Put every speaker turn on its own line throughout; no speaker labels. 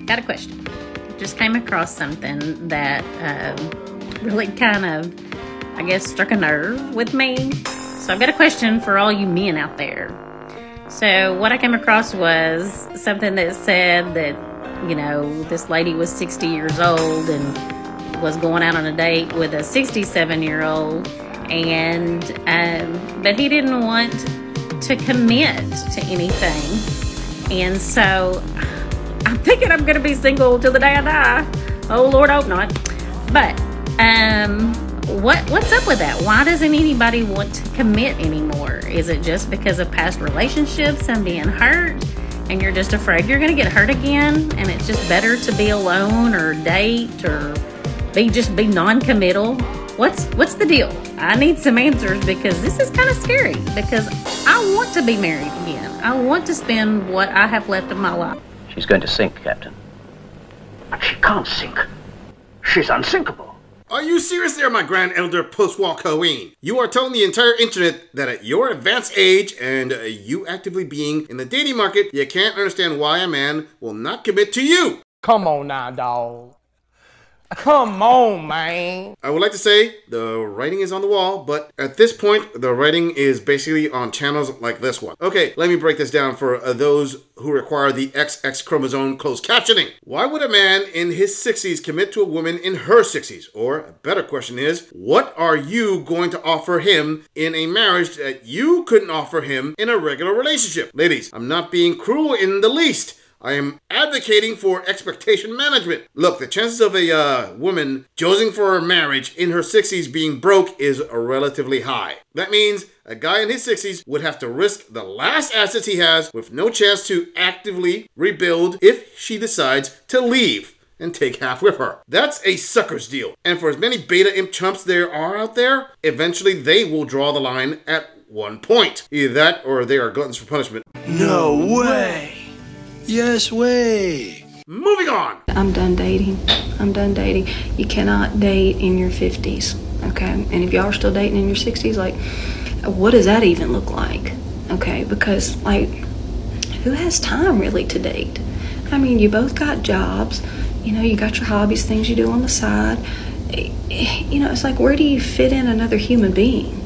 got a question. Just came across something that really kind of, I guess, struck a nerve with me. So I've got a question for all you men out there. So what I came across was something that said that, you know, this lady was 60 years old and was going out on a date with a 67-year-old, and but he didn't want to commit to anything. And so I'm thinking I'm going to be single till the day I die. Oh, Lord, I hope not. But what's up with that? Why doesn't anybody want to commit anymore? Is it just because of past relationships and being hurt, and you're just afraid you're going to get hurt again, and it's just better to be alone or date or be non-committal? What's the deal? I need some answers, because this is kind of scary, because I want to be married again. I want to spend what I have left of my life.
She's going to sink, Captain.
She can't sink. She's unsinkable.
Are you serious there, my grand elder post-war queen? You are telling the entire internet that at your advanced age and you actively being in the dating market, you can't understand why a man will not commit to you.
Come on now, dog. Come on, man.
I would like to say the writing is on the wall, but at this point, the writing is basically on channels like this one. Okay, let me break this down for those who require the XX chromosome closed captioning. Why would a man in his 60s commit to a woman in her 60s? Or a better question is, what are you going to offer him in a marriage that you couldn't offer him in a regular relationship? Ladies, I'm not being cruel in the least. I am advocating for expectation management. Look, the chances of a woman jonesing for a marriage in her 60s being broke is relatively high. That means a guy in his 60s would have to risk the last assets he has with no chance to actively rebuild if she decides to leave and take half with her. That's a sucker's deal. And for as many beta imp chumps there are out there, eventually they will draw the line at one point. Either that or they are gluttons for punishment.
No way. Yes way.
Moving on.
I'm done dating. I'm done dating. You cannot date in your 50s, okay? And if y'all are still dating in your 60s, like, what does that even look like? Okay, because, like, who has time really to date? I mean, you both got jobs, you know, you got your hobbies, things you do on the side. You know, it's like, where do you fit in another human being?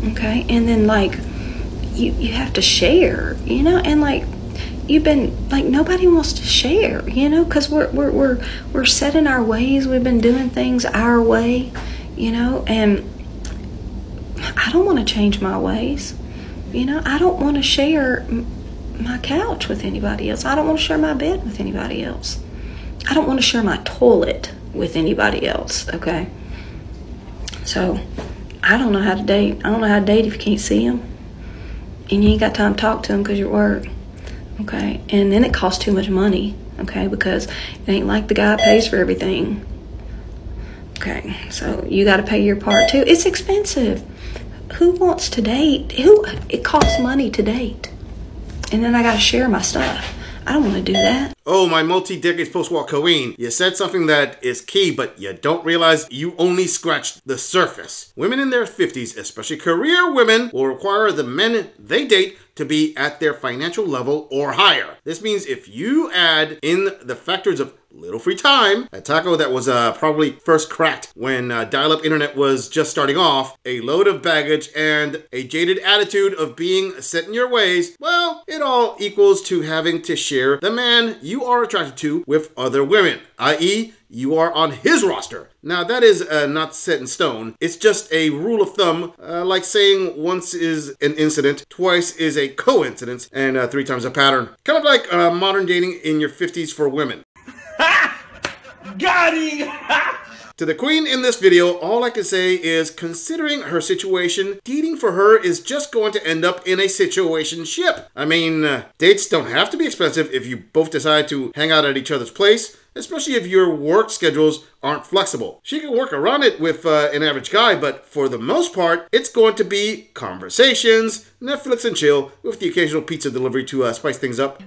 Okay, and then, like, you have to share, you know, and, like, you've been, like, nobody wants to share, you know, because we're set in our ways. We've been doing things our way, you know, and I don't want to change my ways, you know. I don't want to share my couch with anybody else. I don't want to share my bed with anybody else. I don't want to share my toilet with anybody else, okay? So I don't know how to date. I don't know how to date if you can't see them and you ain't got time to talk to them because you're at work. Okay, and then it costs too much money, okay, because it ain't like the guy pays for everything. Okay, so you got to pay your part too. It's expensive. Who wants to date? It costs money to date. And then I got to share my stuff. I don't want to do that.
Oh, my multi-decades post-war queen, you said something that is key, but you don't realize you only scratched the surface. Women in their 50s, especially career women, will require the men they date to be at their financial level or higher. This means if you add in the factors of little free time, a taco that was probably first cracked when dial-up internet was just starting off, a load of baggage, and a jaded attitude of being set in your ways, well, it all equals to having to share the man you are attracted to with other women, i.e., you are on his roster. Now, that is not set in stone. It's just a rule of thumb, like saying once is an incident, twice is a coincidence, and 3 times a pattern. Kind of like modern dating in your 50s for women.
Got him!
To the queen in this video, all I can say is, considering her situation, dating for her is just going to end up in a situationship. I mean, dates don't have to be expensive if you both decide to hang out at each other's place, especially if your work schedules aren't flexible. She can work around it with an average guy, but for the most part, it's going to be conversations, Netflix and chill, with the occasional pizza delivery to spice things up.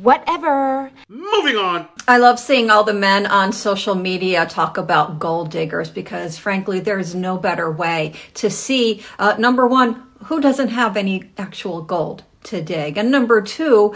Whatever.
Moving on.
I love seeing all the men on social media talk about gold diggers because, frankly, there's no better way to see, number one, who doesn't have any actual gold. to dig? And number two,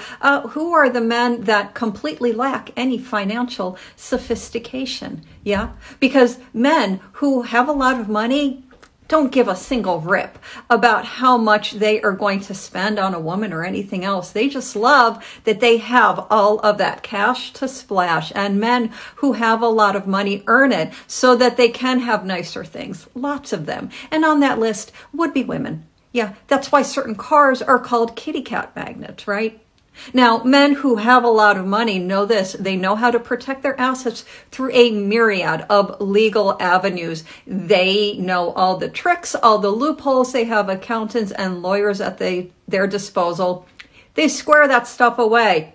who are the men that completely lack any financial sophistication? Yeah, because men who have a lot of money don't give a single rip about how much they are going to spend on a woman or anything else. They just love that they have all of that cash to splash. And men who have a lot of money earn it so that they can have nicer things. Lots of them. And on that list would be women. Yeah, that's why certain cars are called kitty cat magnets, right? Now, men who have a lot of money know this. They know how to protect their assets through a myriad of legal avenues. They know all the tricks, all the loopholes. They have accountants and lawyers at their disposal. They square that stuff away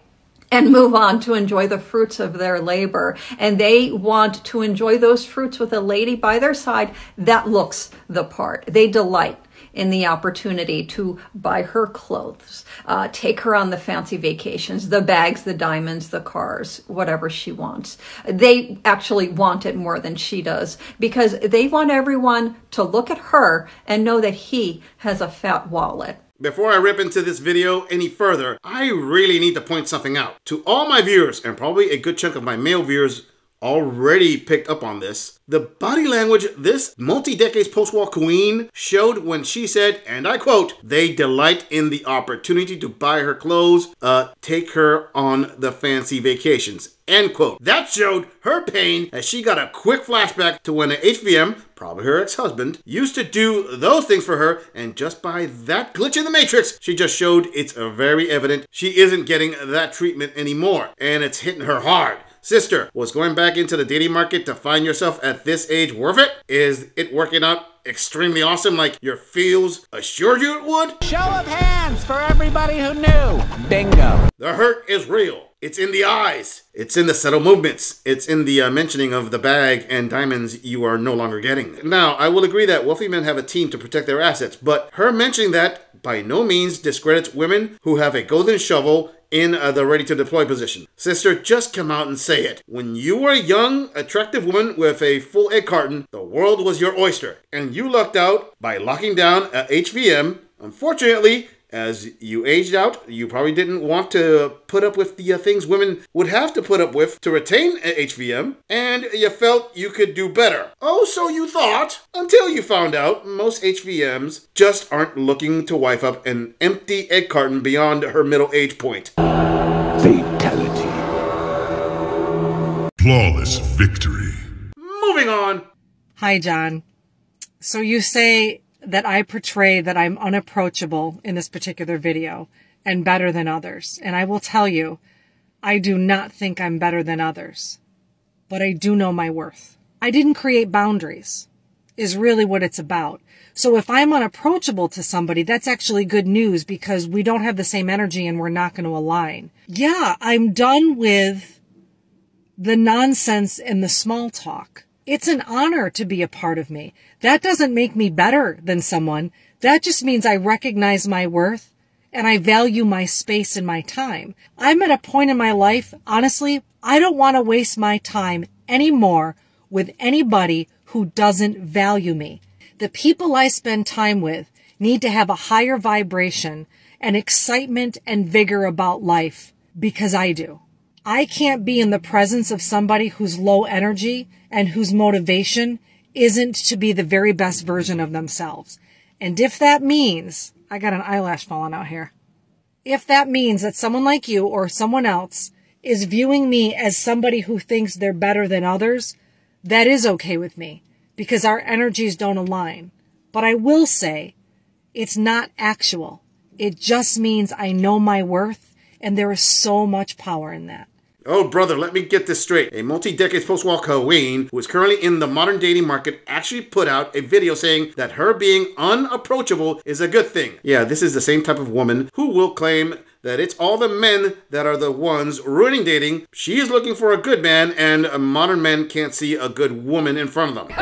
and move on to enjoy the fruits of their labor. And they want to enjoy those fruits with a lady by their side that looks the part. They delight in the opportunity to buy her clothes, take her on the fancy vacations, the bags, the diamonds, the cars, whatever she wants. They actually want it more than she does because they want everyone to look at her and know that he has a fat wallet.
Before I rip into this video any further, I really need to point something out. To all my viewers, and probably a good chunk of my male viewers already picked up on this, the body language this multi-decades post-war queen showed when she said, and I quote, they delight in the opportunity to buy her clothes, take her on the fancy vacations, end quote. That showed her pain as she got a quick flashback to when an HVM, probably her ex-husband, used to do those things for her, and just by that glitch in the matrix, she just showed it's very evident she isn't getting that treatment anymore, and it's hitting her hard. Sister, was going back into the dating market to find yourself at this age worth it? Is it working out extremely awesome like your feels assured you it would?
Show of hands for everybody who knew. Bingo.
The hurt is real. It's in the eyes. It's in the subtle movements. It's in the mentioning of the bag and diamonds you are no longer getting. Now, I will agree that wealthy men have a team to protect their assets, but her mentioning that by no means discredits women who have a golden shovel in the ready-to-deploy position. Sister, just come out and say it. When you were a young, attractive woman with a full egg carton, the world was your oyster, and you lucked out by locking down a HVM. Unfortunately, as you aged out, you probably didn't want to put up with the things women would have to put up with to retain a HVM, and you felt you could do better. Oh, so you thought, until you found out most HVMs just aren't looking to wife up an empty egg carton beyond her middle age point.
Fatality.
Flawless victory.
Moving on.
Hi, John. So you say that I portray that I'm unapproachable in this particular video and better than others. And I will tell you, I do not think I'm better than others, but I do know my worth. I didn't create boundaries, is really what it's about. So if I'm unapproachable to somebody, that's actually good news because we don't have the same energy and we're not going to align. Yeah, I'm done with the nonsense and the small talk. It's an honor to be a part of me. That doesn't make me better than someone. That just means I recognize my worth and I value my space and my time. I'm at a point in my life, honestly, I don't want to waste my time anymore with anybody who doesn't value me. The people I spend time with need to have a higher vibration and excitement and vigor about life because I do. I can't be in the presence of somebody who's low energy and whose motivation isn't to be the very best version of themselves. And if that means, I got an eyelash falling out here. If that means that someone like you or someone else is viewing me as somebody who thinks they're better than others, that is okay with me because our energies don't align. But I will say it's not actual. It just means I know my worth and there is so much power in that.
Oh, brother, let me get this straight. A multi-decades post-war queen who is currently in the modern dating market actually put out a video saying that her being unapproachable is a good thing. Yeah, this is the same type of woman who will claim that it's all the men that are the ones ruining dating. She is looking for a good man, and modern men can't see a good woman in front of them.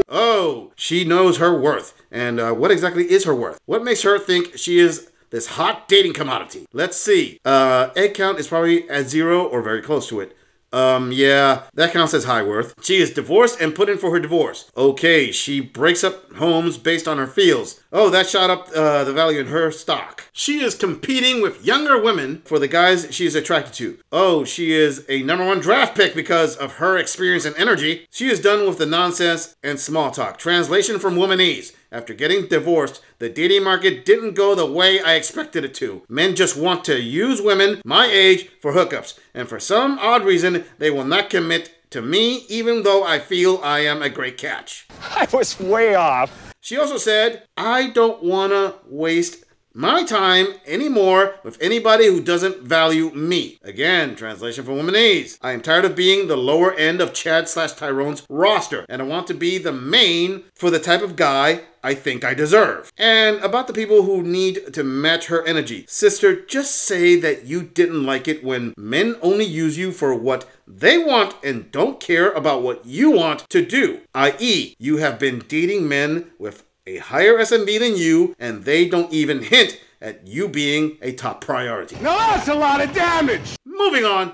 Oh, she knows her worth. And what exactly is her worth? What makes her think she is this hot dating commodity? Let's see. Egg count is probably at 0 or very close to it. Yeah, that counts as high worth. She is divorced and put in for her divorce. Okay, she breaks up homes based on her feels. Oh, that shot up the value in her stock. She is competing with younger women for the guys she is attracted to. Oh, she is a #1 draft pick because of her experience and energy. She is done with the nonsense and small talk. Translation from Womanese. After getting divorced, the dating market didn't go the way I expected it to. Men just want to use women my age for hookups, and for some odd reason, they will not commit to me even though I feel I am a great catch.
I was way off.
She also said, I don't want to waste my time anymore with anybody who doesn't value me. Again, translation from Womanese. I am tired of being the lower end of Chad/Tyrone's roster, and I want to be the main for the type of guy I think I deserve. And about the people who need to match her energy. Sister, just say that you didn't like it when men only use you for what they want and don't care about what you want to do. I.e., you have been dating men with a higher SMV than you, and they don't even hint at you being a top priority.
Now that's a lot of damage.
Moving on.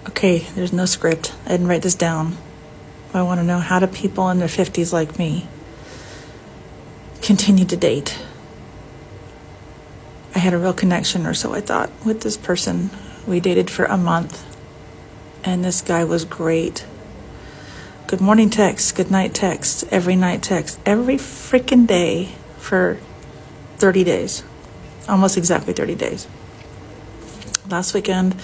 Okay, there's no script. I didn't write this down. I want to know, how do people in their 50s like me continue to date? I had a real connection, or so I thought, with this person. We dated for a month, and this guy was great. Good morning text, good night text, every night text, every freaking day for 30 days. Almost exactly 30 days. Last weekend,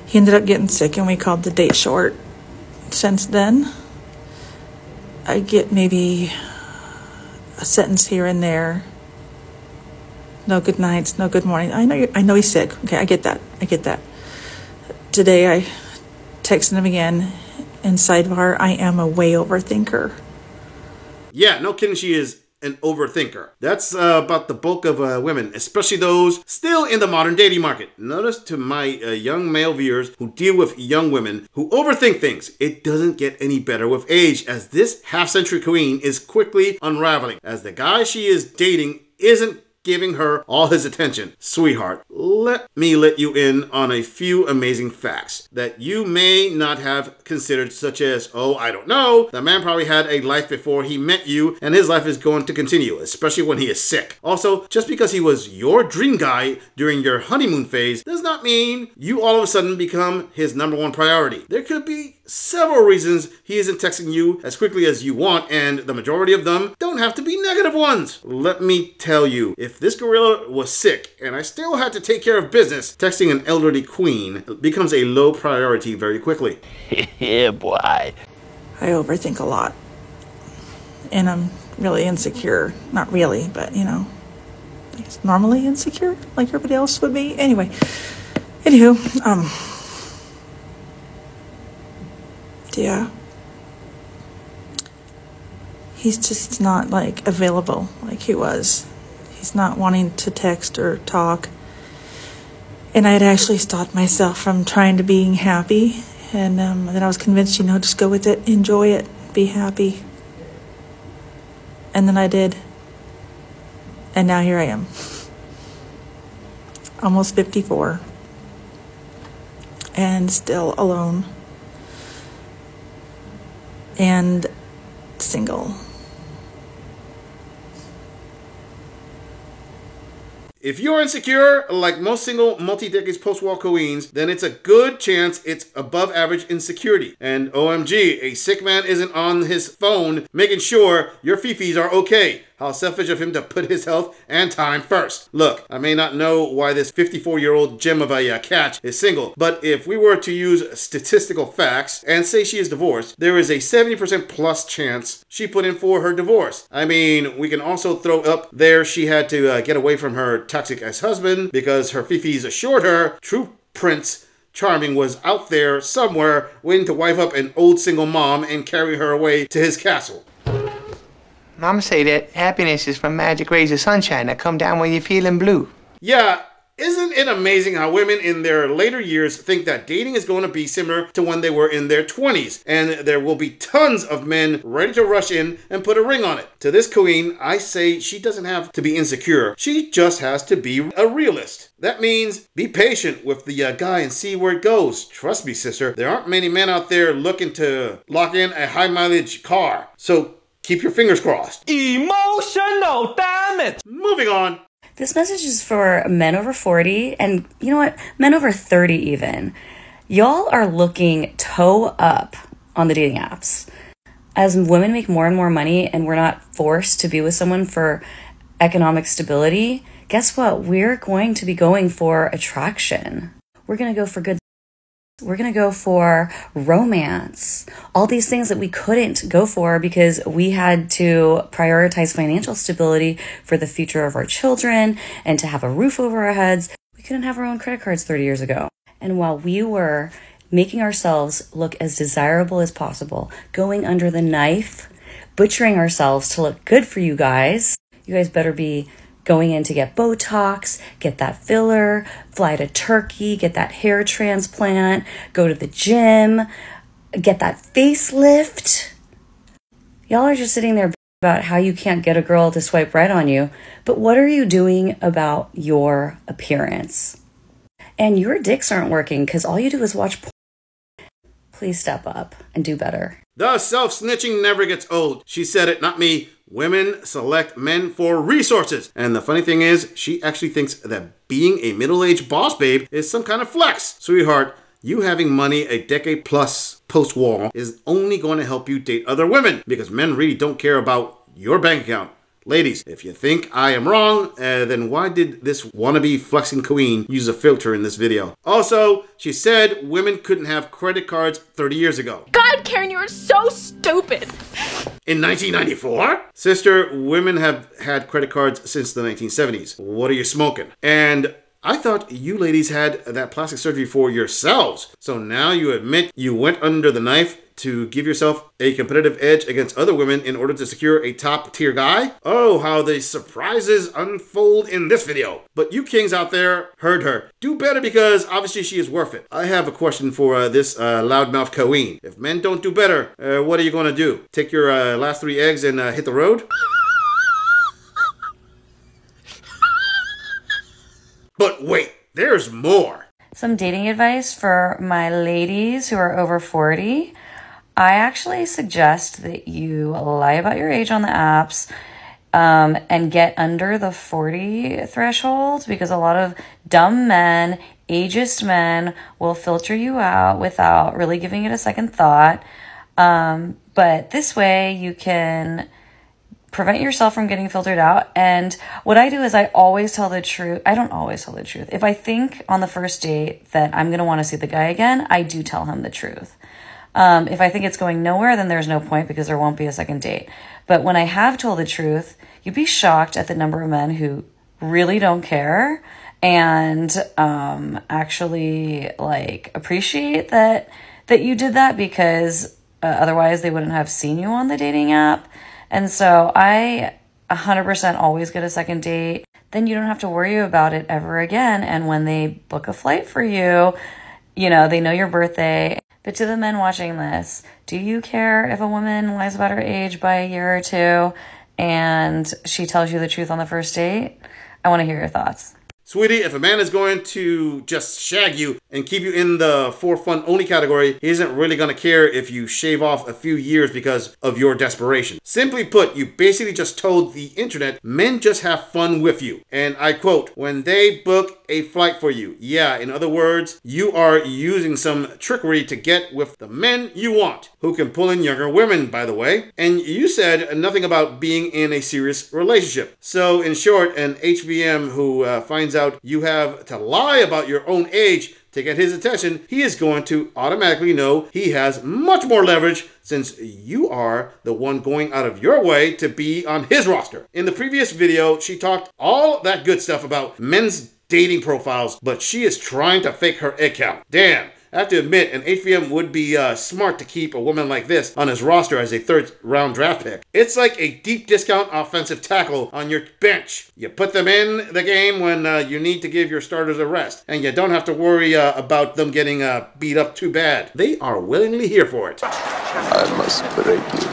he ended up getting sick and we called the date short. Since then, I get maybe a sentence here and there. No good nights, no good morning. I know he's sick. Okay, I get that. Today I texted him again. And sidebar, I am a way overthinker.
Yeah, no kidding, she is an overthinker. That's about the bulk of women, especially those still in the modern dating market. Notice to my young male viewers who deal with young women who overthink things, it doesn't get any better with age, as this half-century queen is quickly unraveling, as the guy she is dating isn't giving her all his attention. Sweetheart, let me let you in on a few amazing facts that you may not have considered, such as, oh, I don't know, the man probably had a life before he met you, and his life is going to continue, especially when he is sick. Also, just because he was your dream guy during your honeymoon phase does not mean you all of a sudden become his #1 priority. There could be several reasons he isn't texting you as quickly as you want, and the majority of them don't have to be negative ones. Let me tell you, if this gorilla was sick and I still had to take care of business, texting an elderly queen becomes a low priority very quickly.
Yeah, boy.
I overthink a lot. And I'm really insecure. Not really, but you know, I guess normally insecure like everybody else would be. Anyway, yeah. He's just not like available like he was. He's not wanting to text or talk. And I had actually stopped myself from trying to being happy. And then I was convinced, just go with it, enjoy it, be happy. And then I did. And now here I am. Almost 54. And still alone. And single.
If you're insecure, like most single multi-decades post-war queens, then it's a good chance it's above average insecurity. And OMG, a sick man isn't on his phone making sure your fifis are okay. How selfish of him to put his health and time first. Look, I may not know why this 54-year-old gem of a catch is single, but if we were to use statistical facts and say she is divorced, there is a 70% plus chance she put in for her divorce. I mean, we can also throw up there she had to get away from her toxic ex-husband because her fifis assured her true Prince Charming was out there somewhere waiting to wife up an old single mom and carry her away to his castle.
Mama say that happiness is from magic rays of sunshine that come down when you're feeling blue.
Yeah, Isn't it amazing how women in their later years think that dating is going to be similar to when they were in their 20s, and there will be tons of men ready to rush in and put a ring on it? To this queen, I say she doesn't have to be insecure. She just has to be a realist. That means be patient with the guy and see where it goes. Trust me, sister, there aren't many men out there looking to lock in a high mileage car. So keep your fingers crossed.
Emotional damage.
Moving on.
This message is for men over 40 and, you know what, men over 30 even. Y'all are looking toe up on the dating apps. As women make more and more money and we're not forced to be with someone for economic stability, guess what? We're going to be going for attraction. We're going to go for good. We're going to go for romance. All these things that we couldn't go for because we had to prioritize financial stability for the future of our children and to have a roof over our heads. We couldn't have our own credit cards 30 years ago. And while we were making ourselves look as desirable as possible, going under the knife, butchering ourselves to look good for you guys better be going in to get Botox, get that filler, fly to Turkey, get that hair transplant, go to the gym, get that facelift. Y'all are just sitting there about how you can't get a girl to swipe right on you, but what are you doing about your appearance? And your dicks aren't working because all you do is watch porn. Please step up and do better.
The self-snitching never gets old. She said it, not me. Women select men for resources. And the funny thing is, she actually thinks that being a middle-aged boss babe is some kind of flex. Sweetheart, you having money a decade plus post-war is only going to help you date other women because men really don't care about your bank account. Ladies, if you think I am wrong, then why did this wannabe flexing queen use a filter in this video? Also, she said women couldn't have credit cards 30 years ago.
God, Karen, you are so stupid.
In 1994? Sister, women have had credit cards since the 1970s. What are you smoking? And I thought you ladies had that plastic surgery for yourselves. So now you admit you went under the knife to give yourself a competitive edge against other women in order to secure a top-tier guy? Oh, how the surprises unfold in this video. But you kings out there heard her. Do better because obviously she is worth it. I have a question for this loudmouth queen. If men don't do better, what are you going to do? Take your last 3 eggs and hit the road? But wait, there's more.
Some dating advice for my ladies who are over 40. I actually suggest that you lie about your age on the apps and get under the 40 threshold because a lot of dumb men, ageist men will filter you out without really giving it a second thought. But this way you can prevent yourself from getting filtered out. And what I do is I always tell the truth. I don't always tell the truth. If I think on the first date that I'm going to want to see the guy again, I do tell him the truth. If I think it's going nowhere, then there's no point because there won't be a second date. But when I have told the truth, you'd be shocked at the number of men who really don't care and actually like appreciate that you did that because otherwise they wouldn't have seen you on the dating app. And so I 100% always get a second date. Then you don't have to worry about it ever again. And when they book a flight for you, you know, they know your birthday. But to the men watching this, do you care if a woman lies about her age by a year or two and she tells you the truth on the first date? I want to hear your thoughts.
Sweetie, if a man is going to just shag you and keep you in the for fun only category, he isn't really going to care if you shave off a few years because of your desperation. Simply put, you basically just told the internet men just have fun with you. And I quote, when they book a flight for you. Yeah, in other words, you are using some trickery to get with the men you want, who can pull in younger women, by the way. And you said nothing about being in a serious relationship. So in short, an HVM who finds out you have to lie about your own age to get his attention, he is going to automatically know he has much more leverage since you are the one going out of your way to be on his roster. In the previous video, she talked all that good stuff about men's dating profiles, but she is trying to fake her egg count. Damn, I have to admit, an HVM would be smart to keep a woman like this on his roster as a third-round draft pick. It's like a deep discount offensive tackle on your bench. You put them in the game when you need to give your starters a rest, and you don't have to worry about them getting beat up too bad. They are willingly here for it.
I must break you.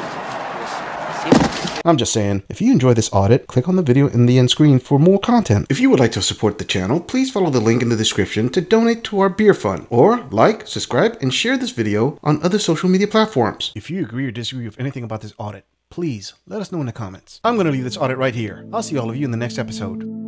I'm just saying, if you enjoy this audit, click on the video in the end screen for more content. If you would like to support the channel, please follow the link in the description to donate to our beer fund, or like, subscribe, and share this video on other social media platforms. If you agree or disagree with anything about this audit, please let us know in the comments. I'm going to leave this audit right here. I'll see all of you in the next episode.